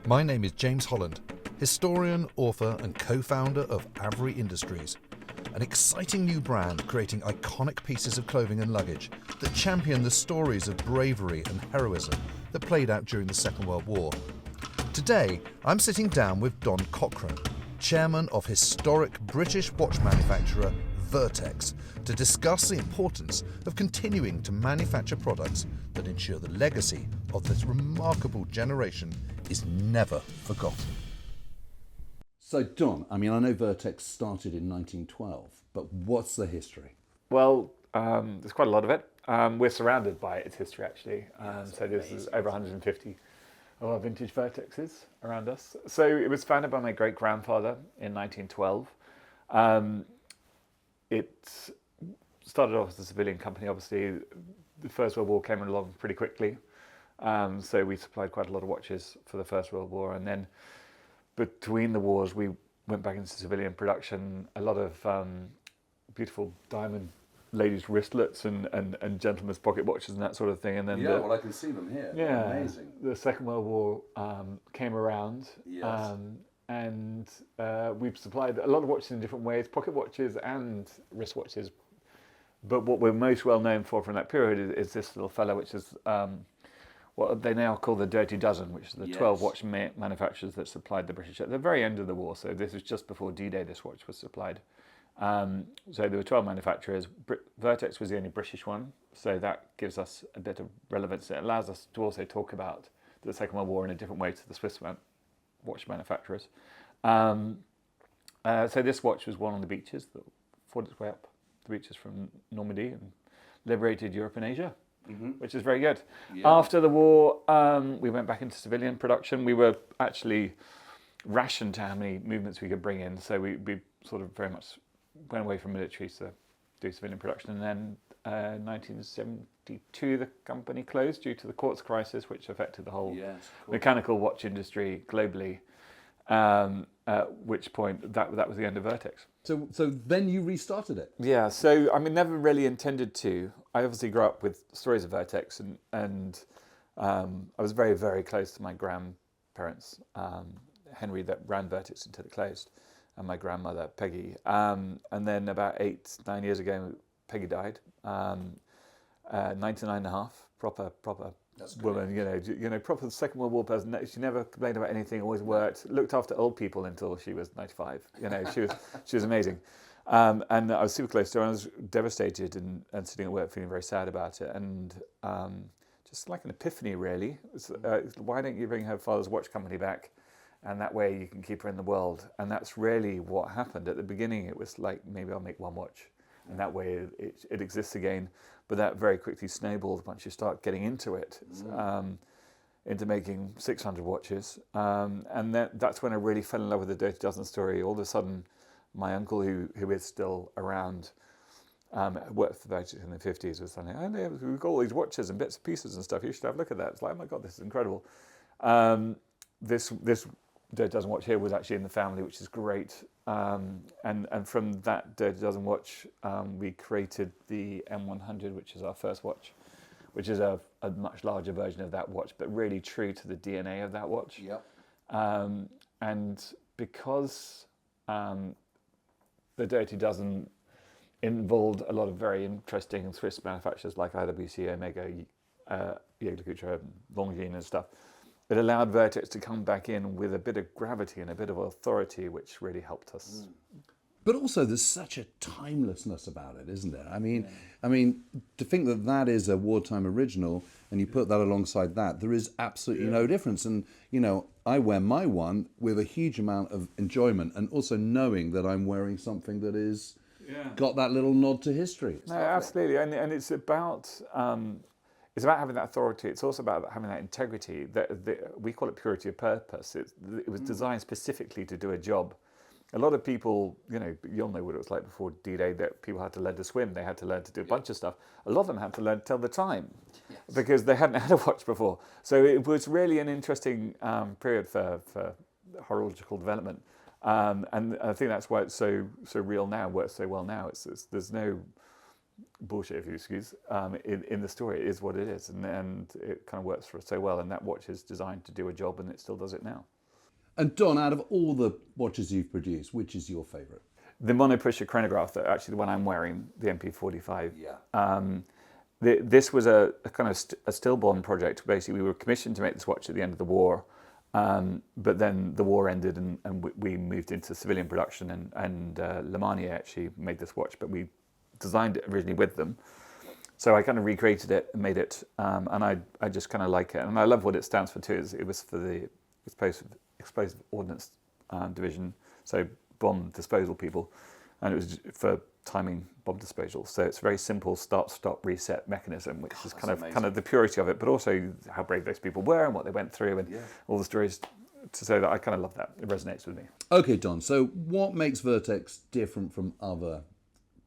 My name is James Holland, historian, author and co-founder of AVRE Industries, an exciting new brand creating iconic pieces of clothing and luggage that champion the stories of bravery and heroism that played out during the Second World War. Today, I'm sitting down with Don Cochrane, chairman of historic British watch manufacturer Vertex, to discuss the importance of continuing to manufacture products that ensure the legacy of this remarkable generation is never forgotten. So Don, I know Vertex started in 1912, but what's the history? Well, there's quite a lot of it. We're surrounded by its history, actually. So there's over 150 of our vintage Vertexes around us. So it was founded by my great-grandfather in 1912. It started off as a civilian company. Obviously, the First World War came along pretty quickly. So we supplied quite a lot of watches for the First World War. And then between the wars, we went back into civilian production. A lot of beautiful diamond ladies' wristlets and gentlemen's pocket watches and that sort of thing. And then I can see them here. Yeah, amazing. The Second World War came around. Yes. And we've supplied a lot of watches in different ways, pocket watches and wristwatches. But what we're most well known for from that period is this little fella, which is what they now call the Dirty Dozen, which is the 12 watch manufacturers that supplied the British at the very end of the war. So this was just before D-Day this watch was supplied. So there were 12 manufacturers. Vertex was the only British one, so that gives us a bit of relevance. It allows us to also talk about the Second World War in a different way to the Swiss watch manufacturers. So this watch was one on the beaches that fought its way up the beaches from Normandy and liberated Europe and Asia, which is very good. Yeah. After the war, we went back into civilian production. We were actually rationed to how many movements we could bring in, so we sort of very much went away from military to do civilian production. And then 1972, the company closed due to the quartz crisis, which affected the whole mechanical watch industry globally. At which point that was the end of Vertex. So then you restarted it. Yeah. So never really intended to. I obviously grew up with stories of Vertex, and I was very, very close to my grandparents, Henry, that ran Vertex until it closed, and my grandmother Peggy. And then about 8-9 years ago, Peggy died. 99 and a half, proper woman, proper Second World War person. She never complained about anything, always worked, looked after old people until she was 95. She was amazing. And I was super close to her, and I was devastated and sitting at work feeling very sad about it. And just like an epiphany, really. Why don't you bring her father's watch company back? And that way you can keep her in the world. And that's really what happened. At the beginning, it was like, maybe I'll make one watch. And that way it exists again. But that very quickly snowballed once you start getting into it, into making 600 watches. And that's when I really fell in love with the Dirty Dozen story. All of a sudden, my uncle, who is still around, worked for Vertex in the 50s, was saying, oh, we've got all these watches and bits and pieces and stuff. You should have a look at that. It's like, oh my God, this is incredible. This Dirty Dozen watch here was actually in the family, which is great. And from that Dirty Dozen watch, we created the M100, which is our first watch, which is a much larger version of that watch, but really true to the DNA of that watch. Yep. And because the Dirty Dozen involved a lot of very interesting Swiss manufacturers like IWC, Omega, Jaeger-LeCoultre, Longines and stuff, it allowed Vertex to come back in with a bit of gravity and a bit of authority, which really helped us. But also, there's such a timelessness about it, isn't there? I mean, to think that is a wartime original, and you put that alongside that, there is absolutely no difference. And I wear my one with a huge amount of enjoyment, and also knowing that I'm wearing something that is got that little nod to history. No, absolutely, and it's about. It's about having that authority. It's also about having that integrity. We call it purity of purpose. It was designed specifically to do a job. A lot of people, you'll know what it was like before D-Day, that people had to learn to swim. They had to learn to do a bunch of stuff. A lot of them had to learn to tell the time because they hadn't had a watch before. So it was really an interesting period for horological development. And I think that's why it's so real now, works so well now. There's no bullshit, if you excuse, in the story. It is what it is, and it kind of works for us so well. And that watch is designed to do a job, and it still does it now. And Don, out of all the watches you've produced, which is your favourite? The monopusher chronograph, that actually the one I'm wearing, the MP45. Yeah. This was a kind of a stillborn project. Basically, we were commissioned to make this watch at the end of the war, but then the war ended and we moved into civilian production, and Lemania actually made this watch, but we designed it originally with them. So I kind of recreated it and made it, and I just kind of like it. And I love what it stands for too. It was for the Explosive Ordnance Division, so bomb disposal people, and it was for timing bomb disposal. So it's a very simple start, stop, reset mechanism, which is kind of the purity of it, but also how brave those people were and what they went through, and all the stories. To say that I kind of love that. It resonates with me. Okay, Don. So what makes Vertex different from other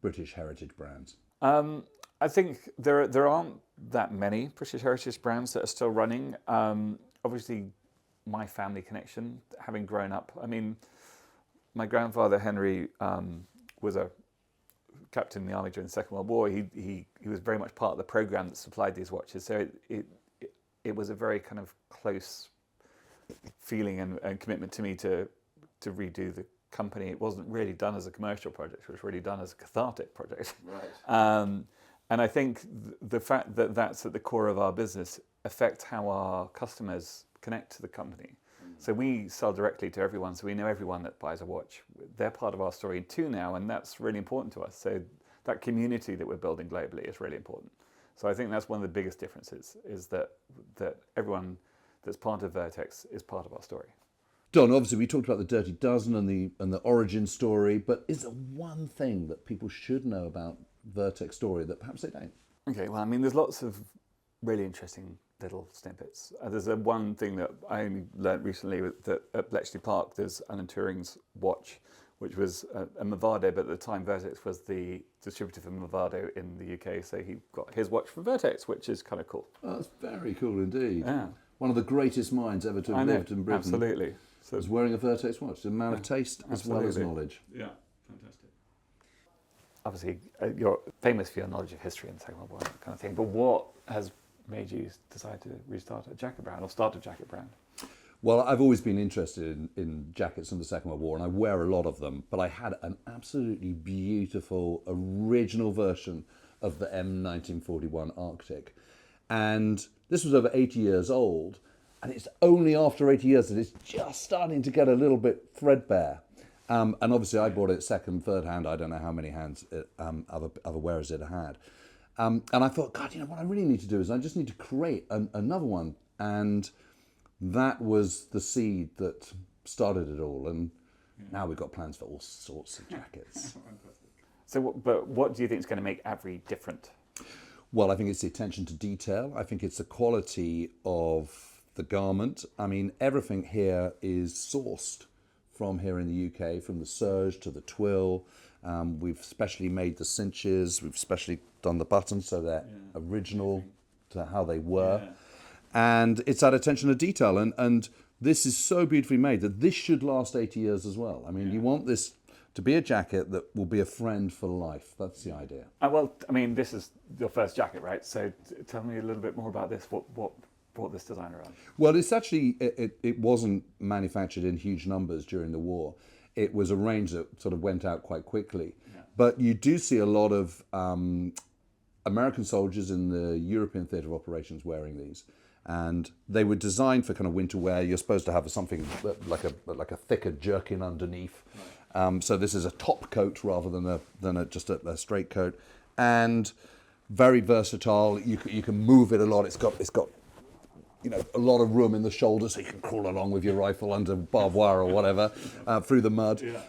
British heritage brands? I think there aren't that many British heritage brands that are still running. Obviously, my family connection, having grown up. I mean, my grandfather Henry was a captain in the army during the Second World War. He was very much part of the program that supplied these watches. So it was a very kind of close feeling and commitment to me to redo the company. It wasn't really done as a commercial project. It was really done as a cathartic project. Right. And I think the fact that that's at the core of our business affects how our customers connect to the company. So we sell directly to everyone, so we know everyone that buys a watch. They're part of our story too now, and that's really important to us. So that community that we're building globally is really important. So I think that's one of the biggest differences, is that everyone that's part of Vertex is part of our story. Don, obviously we talked about the Dirty Dozen and the origin story, but is there one thing that people should know about Vertex story that perhaps they don't? Okay, well, I mean, there's lots of really interesting little snippets. There's one thing that I only learned recently, that at Bletchley Park there's Alan Turing's watch, which was a Movado, but at the time Vertex was the distributor for Movado in the UK, so he got his watch from Vertex, which is kind of cool. Oh, that's very cool indeed. Yeah. One of the greatest minds ever to have lived in Britain. Absolutely. So, was wearing a Vertex watch. A man of taste as well as knowledge. Yeah, fantastic. Obviously, you're famous for your knowledge of history and the Second World War, that kind of thing, but what has made you decide to restart a jacket brand or start a jacket brand? Well, I've always been interested in jackets from the Second World War, and I wear a lot of them, but I had an absolutely beautiful original version of the M1941 Arctic. And this was over 80 years old, and it's only after 80 years that it's just starting to get a little bit threadbare. And obviously I bought it second, third hand. I don't know how many hands other wearers it had. And I thought, God, what I really need to do is I just need to create another one. And that was the seed that started it all. And now we've got plans for all sorts of jackets. So, but what do you think is going to make AVRE different? Well, I think it's the attention to detail. I think it's the quality of the garment. I mean, everything here is sourced from here in the UK, from the serge to the twill. We've specially made the cinches. We've specially done the buttons so they're original to how they were. Yeah. And it's that attention to detail. And this is so beautifully made that this should last 80 years as well. I mean, you want this to be a jacket that will be a friend for life. That's the idea. Well, I mean, this is your first jacket, right? So tell me a little bit more about this. What brought this design around? Well, it's actually, it wasn't manufactured in huge numbers during the war. It was a range that sort of went out quite quickly. Yeah. But you do see a lot of American soldiers in the European theatre of operations wearing these. And they were designed for kind of winter wear. You're supposed to have something like a thicker jerkin underneath. Right. So this is a top coat rather than just a straight coat, and very versatile. You can move it a lot. It's got a lot of room in the shoulder, so you can crawl along with your rifle under barbed wire or whatever through the mud. Yeah.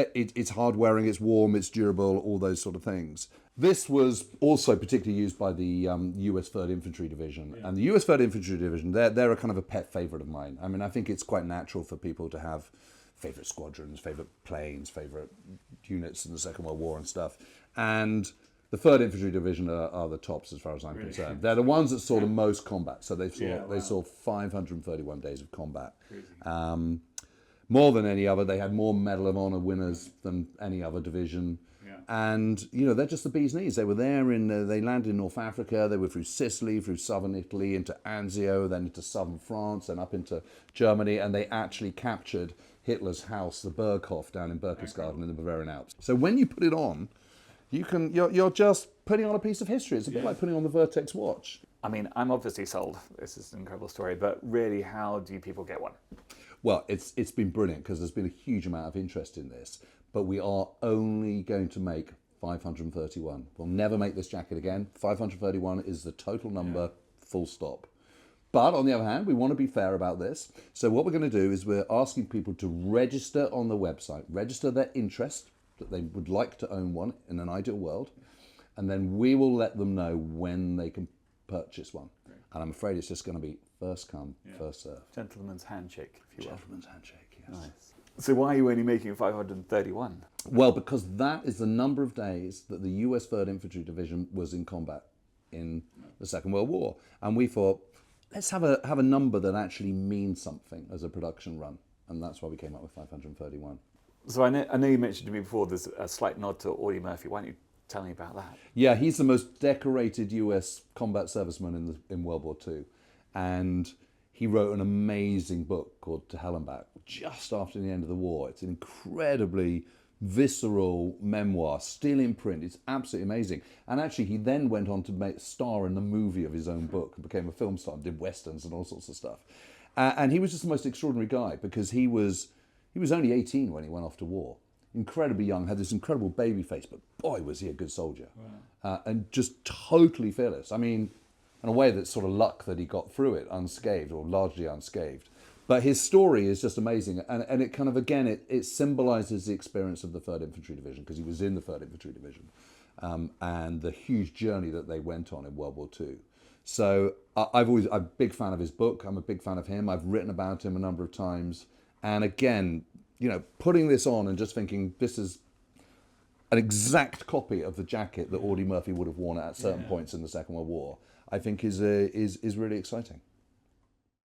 It's hard wearing. It's warm. It's durable. All those sort of things. This was also particularly used by the US 3rd Infantry Division. Yeah. And the US 3rd Infantry Division, they're a kind of a pet favourite of mine. I mean, I think it's quite natural for people to have favourite squadrons, favourite planes, favourite units in the Second World War and stuff. And the 3rd Infantry Division are the tops as far as I'm concerned. They're the ones that saw the most combat. So they saw 531 days of combat. More than any other. They had more Medal of Honor winners than any other division. Yeah. And, you know, they're just the bee's knees. They were there they landed in North Africa, they were through Sicily, through southern Italy, into Anzio, then into southern France, and up into Germany, and they actually captured Hitler's house, the Berghof, down in Berchtesgaden in the Bavarian Alps. So when you put it on, you're just putting on a piece of history. It's a bit like putting on the Vertex watch. I mean, I'm obviously sold. This is an incredible story, but really, how do people get one? Well, it's been brilliant because there's been a huge amount of interest in this, but we are only going to make 531. We'll never make this jacket again. 531 is the total number, full stop. But on the other hand, we want to be fair about this. So what we're going to do is we're asking people to register on the website, register their interest, that they would like to own one in an ideal world, and then we will let them know when they can purchase one. And I'm afraid it's just going to be first come, first serve. Gentleman's handshake, if you will. Gentleman's handshake, yes. Nice. So why are you only making 531? Well, because that is the number of days that the US 3rd Infantry Division was in combat in the Second World War. And we thought, let's have a number that actually means something as a production run. And that's why we came up with 531. So I know you mentioned to me before there's a slight nod to Audie Murphy. Why don't you tell me about that? Yeah, he's the most decorated US combat serviceman in World War II. And he wrote an amazing book called To Hell and Back just after the end of the war. It's an incredibly visceral memoir, still in print. It's absolutely amazing. And actually, he then went on to star in the movie of his own book and became a film star and did westerns and all sorts of stuff. And he was just the most extraordinary guy because he was only 18 when he went off to war. Incredibly young, had this incredible baby face, but boy, was he a good soldier. Wow. And just totally fearless. I mean, in a way, that's sort of luck that he got through it unscathed or largely unscathed. But his story is just amazing. And it kind of, again, it symbolizes the experience of the 3rd Infantry Division because he was in the 3rd Infantry Division and the huge journey that they went on in World War II. So I'm a big fan of his book. I'm a big fan of him. I've written about him a number of times. And again, you know, putting this on and just thinking this is an exact copy of the jacket that Audie Murphy would have worn at certain points in the Second World War, I think is really exciting.